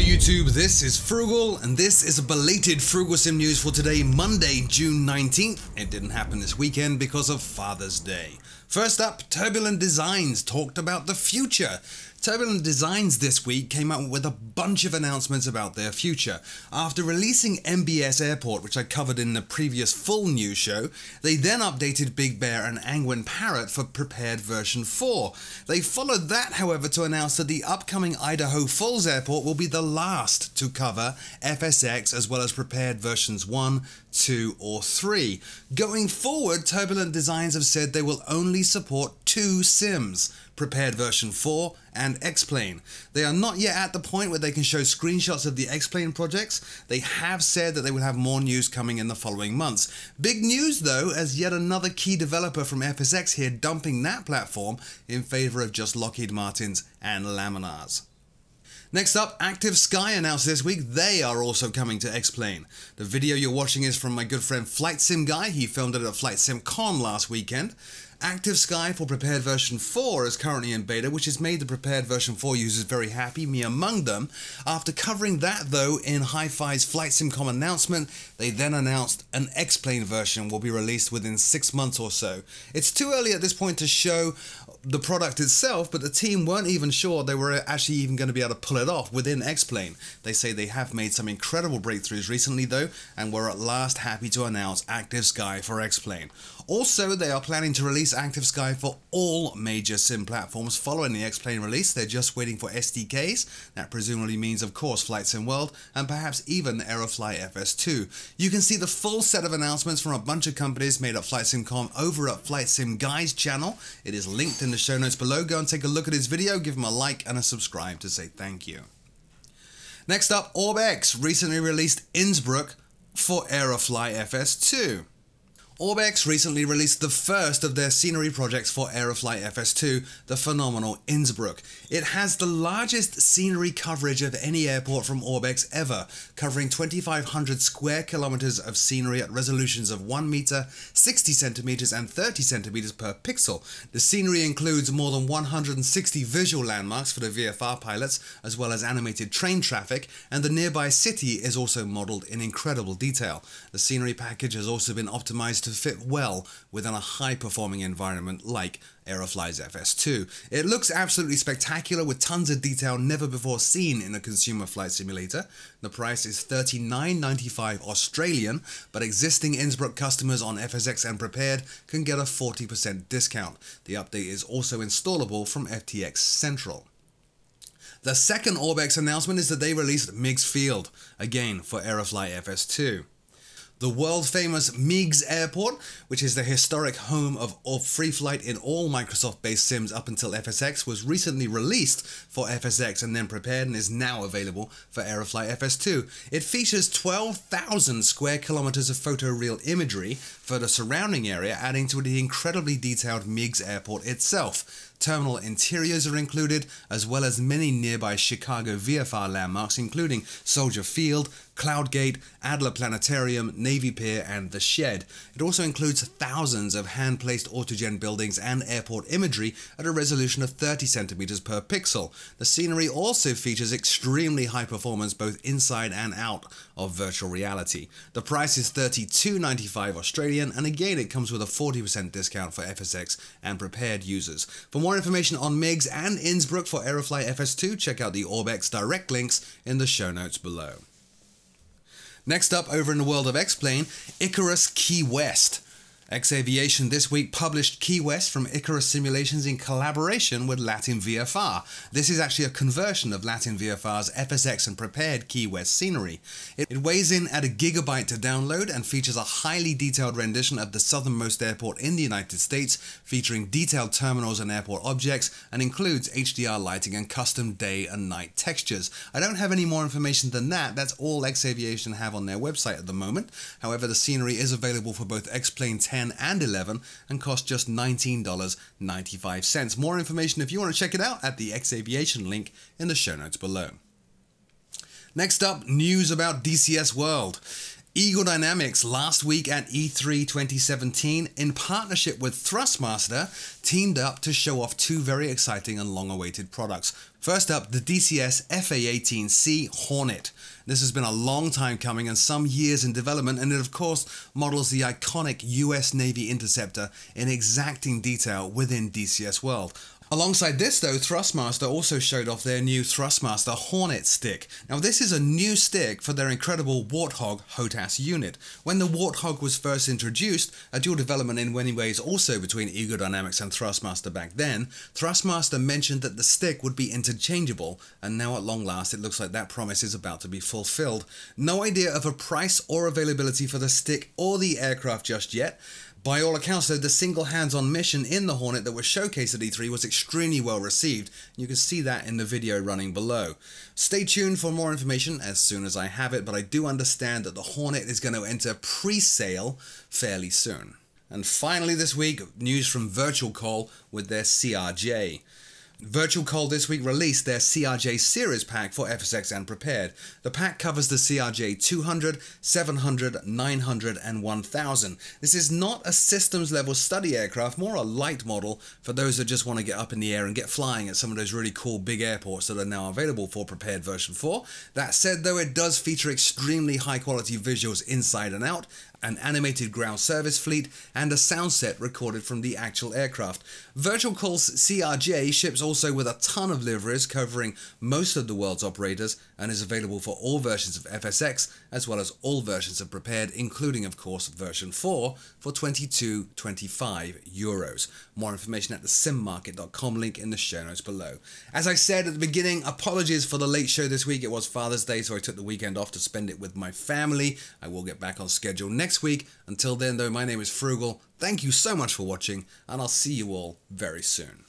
YouTube, this is Frugal, and this is a belated Frooglesim news for today, Monday, June 19th. It didn't happen this weekend because of Father's Day. First up, Turbulent Designs talked about the future. Turbulent Designs this week came out with a bunch of announcements about their future. After releasing MBS Airport, which I covered in the previous full news show, they then updated Big Bear and Angwin Parrot for Prepared version 4. They followed that, however, to announce that the upcoming Idaho Falls Airport will be the last to cover FSX as well as Prepared versions 1, 2 or 3. Going forward, Turbulent Designs have said they will only support 2 sims, Prepared version 4 and X-Plane. They are not yet at the point where they can show screenshots of the X-Plane projects. They have said that they will have more news coming in the following months. Big news though, as yet another key developer from FSX here dumping that platform in favor of just Lockheed Martin's and Laminar's. Next up, ActiveSky announced this week they are also coming to X-Plane. The video you're watching is from my good friend Flightsim Guy. He filmed it at FlightSimCon last weekend. ActiveSky for Prepared version 4 is currently in beta, which has made the Prepared version 4 users very happy, me among them. After covering that though in Hi-Fi's FlightSimCon announcement, they then announced an X-Plane version will be released within 6 months or so. It's too early at this point to show the product itself, but the team weren't even sure they were actually even going to be able to pull it off within X-Plane. They say they have made some incredible breakthroughs recently though, and were at last happy to announce ActiveSky for X-Plane. Also, they are planning to release ActiveSky for all major sim platforms following the X-Plane release. They're just waiting for SDKs. That presumably means, of course, Flight Sim World and perhaps even Aerofly FS2. You can see the full set of announcements from a bunch of companies made at FlightSimCon over at FlightSim Guy's channel. It is linked in the show notes below. Go and take a look at his video, give him a like and a subscribe to say thank you. Next up, OrbX recently released Innsbruck for Aerofly FS2. OrbX recently released the first of their scenery projects for Aerofly FS2, the phenomenal Innsbruck. It has the largest scenery coverage of any airport from OrbX ever, covering 2,500 square kilometers of scenery at resolutions of 1 meter, 60 centimeters and 30 centimeters per pixel. The scenery includes more than 160 visual landmarks for the VFR pilots, as well as animated train traffic, and the nearby city is also modeled in incredible detail. The scenery package has also been optimized to fit well within a high-performing environment like Aerofly's FS2. It looks absolutely spectacular with tons of detail never before seen in a consumer flight simulator. The price is $39.95 Australian, but existing Innsbruck customers on FSX and Prepared can get a 40% discount. The update is also installable from FTX Central. The second OrbX announcement is that they released Meigs Field, again for Aerofly FS2. The world-famous Meigs Airport, which is the historic home of free flight in all Microsoft-based sims up until FSX, was recently released for FSX and then Prepared and is now available for Aerofly FS2. It features 12,000 square kilometers of photoreal imagery for the surrounding area, adding to the incredibly detailed Meigs Airport itself. Terminal interiors are included, as well as many nearby Chicago VFR landmarks, including Soldier Field, Cloud Gate, Adler Planetarium, Navy Pier, and The Shed. It also includes thousands of hand-placed autogen buildings and airport imagery at a resolution of 30 centimeters per pixel. The scenery also features extremely high performance both inside and out of virtual reality. The price is $32.95 Australian, and again it comes with a 40% discount for FSX and Prepared users. For more information on Meigs and Innsbruck for Aerofly FS2, check out the OrbX direct links in the show notes below. Next up, over in the world of X-Plane, Icarus Key West. X-Aviation this week published Key West from Icarus simulations in collaboration with Latin VFR. This is actually a conversion of Latin VFR's FSX and Prepared Key West scenery. It weighs in at 1 gigabyte to download and features a highly detailed rendition of the southernmost airport in the United States, featuring detailed terminals and airport objects, and includes HDR lighting and custom day and night textures. I don't have any more information than that. That's all X-Aviation have on their website at the moment. However, the scenery is available for both X-Plane 10 and 11 and cost just $19.95. More information if you want to check it out at the X-Aviation link in the show notes below. Next up, news about DCS World. Eagle Dynamics last week at E3 2017, in partnership with Thrustmaster, teamed up to show off 2 very exciting and long-awaited products. First up, the DCS FA-18C Hornet. This has been a long time coming and some years in development, and it of course models the iconic US Navy interceptor in exacting detail within DCS world. Alongside this though, Thrustmaster also showed off their new Thrustmaster Hornet stick. Now this is a new stick for their incredible Warthog HOTAS unit. When the Warthog was first introduced, a dual development in many ways also between Ego Dynamics and Thrustmaster back then, Thrustmaster mentioned that the stick would be interchangeable, and now at long last it looks like that promise is about to be fulfilled. No idea of a price or availability for the stick or the aircraft just yet. By all accounts though, the single hands-on mission in the Hornet that was showcased at E3 was extremely well received. You can see that in the video running below. Stay tuned for more information as soon as I have it, but I do understand that the Hornet is going to enter pre-sale fairly soon. And finally this week, news from Virtual Call with their CRJ. Virtual Call this week released their CRJ series pack for FSX and Prepared. The pack covers the CRJ 200, 700, 900 and 1000. This is not a systems level study aircraft, more a light model for those that just want to get up in the air and get flying at some of those really cool big airports that are now available for Prepared version 4. That said though, it does feature extremely high quality visuals inside and out, an animated ground service fleet, and a sound set recorded from the actual aircraft. Virtual Call's CRJ ships also with a ton of liveries covering most of the world's operators and is available for all versions of FSX as well as all versions of Prepared, including of course version 4 for €22.25. More information at the simmarket.com link in the show notes below. As I said at the beginning, apologies for the late show this week. It was Father's Day, so I took the weekend off to spend it with my family. I will get back on schedule next week. Until then though, my name is Frugal. Thank you so much for watching, and I'll see you all very soon.